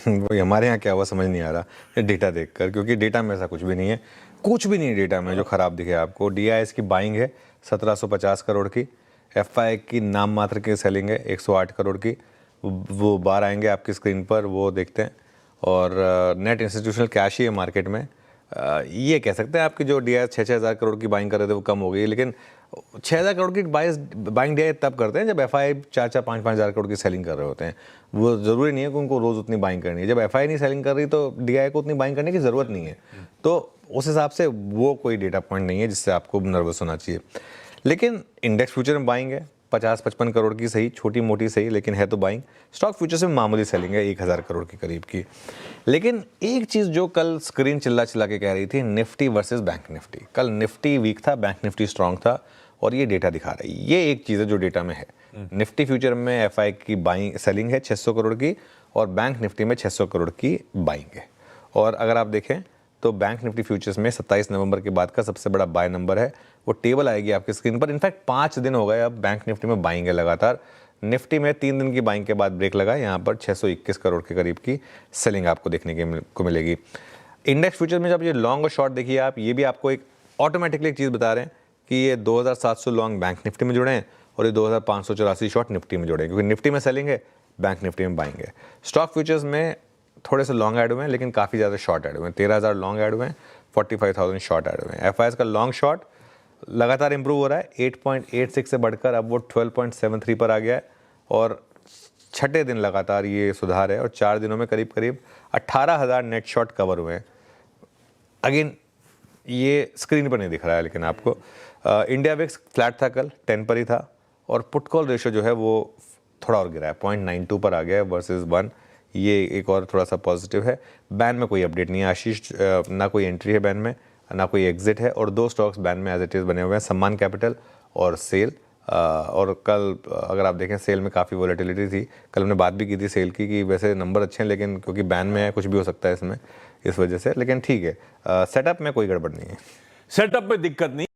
वही हमारे यहाँ क्या हुआ समझ नहीं आ रहा ये डेटा देखकर, क्योंकि डेटा में ऐसा कुछ भी नहीं है, कुछ भी नहीं है डेटा में जो ख़राब दिखे आपको। DIS की बाइंग है 1750 करोड़ की, FI की नाम मात्र की सेलिंग है 108 करोड़ की, वो बार आएंगे आपकी स्क्रीन पर, वो देखते हैं। और नेट इंस्टीट्यूशनल कैश ही है मार्केट में। ये कह सकते हैं आपकी जो DIS 6-6 हज़ार करोड़ की बाइंग कर रहे थे वो कम हो गई, लेकिन 6,000 करोड़ की बाइंग DIS तब करते हैं जब FI 4-5 हज़ार करोड़ की सेलिंग कर रहे होते हैं। वो ज़रूरी नहीं है कि उनको रोज़ उतनी बाइंग करनी है। जब FI नहीं सेलिंग कर रही तो DI को उतनी बाइंग करने की ज़रूरत नहीं है। तो उस हिसाब से वो कोई डेटा पॉइंट नहीं है जिससे आपको नर्वस होना चाहिए। लेकिन इंडेक्स फ्यूचर में बाइंग है 50-55 करोड़ की, सही छोटी मोटी सही, लेकिन है तो बाइंग। स्टॉक फ्यूचर्स में मामूली सेलिंग है 1,000 करोड़ के करीब की। लेकिन एक चीज़ जो कल स्क्रीन चिल्ला चिल्ला के कह रही थी, निफ्टी वर्सेस बैंक निफ्टी। कल निफ्टी वीक था, बैंक निफ्टी स्ट्रांग था, और ये डेटा दिखा रहा है। ये एक चीज़ है जो डेटा में है। निफ्टी फ्यूचर में FI की बाइंग सेलिंग है 600 करोड़ की, और बैंक निफ्टी में 600 करोड़ की बाइंग है। और अगर आप देखें तो बैंक निफ्टी फ्यूचर्स में 27 नवंबर के बाद का सबसे बड़ा बाय नंबर है, वो टेबल आएगी आपकी स्क्रीन पर। इनफैक्ट 5 दिन हो गए अब बैंक निफ्टी में बाइंग है लगातार। निफ्टी में 3 दिन की बाइंग के बाद ब्रेक लगा, यहाँ पर 621 करोड़ के करीब की सेलिंग आपको देखने को मिलेगी। इंडेक्स फ्यूचर में जब ये लॉन्ग और शॉर्ट देखिए आप, ये भी आपको एक ऑटोमेटिकली एक चीज़ बता रहे हैं कि ये 2700 लॉन्ग बैंक निफ्टी में जुड़े हैं और ये 2584 शॉर्ट निफ्टी में जुड़े हैं, क्योंकि निफ्टी में सेलिंग है, बैंक निफ्टी में बाइंग है। स्टॉक फ्यूचर्स में थोड़े से लॉन्ग ऐड हुए हैं, लेकिन काफ़ी ज़्यादा शॉर्ट ऐड हुए हैं। 13,000 लॉन्ग ऐड हुए हैं, 45,000 शॉर्ट ऐड हुए हैं। FIs का लॉन्ग शॉर्ट लगातार इंप्रूव हो रहा है, 8.86 से बढ़कर अब वो 12.73 पर आ गया है, और छठे दिन लगातार ये सुधार है, और 4 दिनों में करीब करीब 18,000 नेट शॉर्ट कवर हुए हैं। अगेन ये स्क्रीन पर नहीं दिख रहा है लेकिन आपको। इंडिया विक्स फ्लैट था कल, 10 पर ही था, और पुट कॉल रेशो जो है वो थोड़ा और गिरा है, 0.92 पर आ गया है वर्सेस 1। ये एक और थोड़ा सा पॉजिटिव है। बैन में कोई अपडेट नहीं है आशीष, ना कोई एंट्री है बैन में, ना कोई एग्जिट है, और 2 स्टॉक्स बैन में एज इट इज़ बने हुए हैं, सम्मान कैपिटल और सेल। और कल अगर आप देखें सेल में काफ़ी वॉलेटिलिटी थी। कल हमने बात भी की थी सेल की कि वैसे नंबर अच्छे हैं, लेकिन क्योंकि बैन में है कुछ भी हो सकता है इसमें, इस वजह से। लेकिन ठीक है, सेटअप में कोई गड़बड़ नहीं है, सेटअप में दिक्कत नहीं।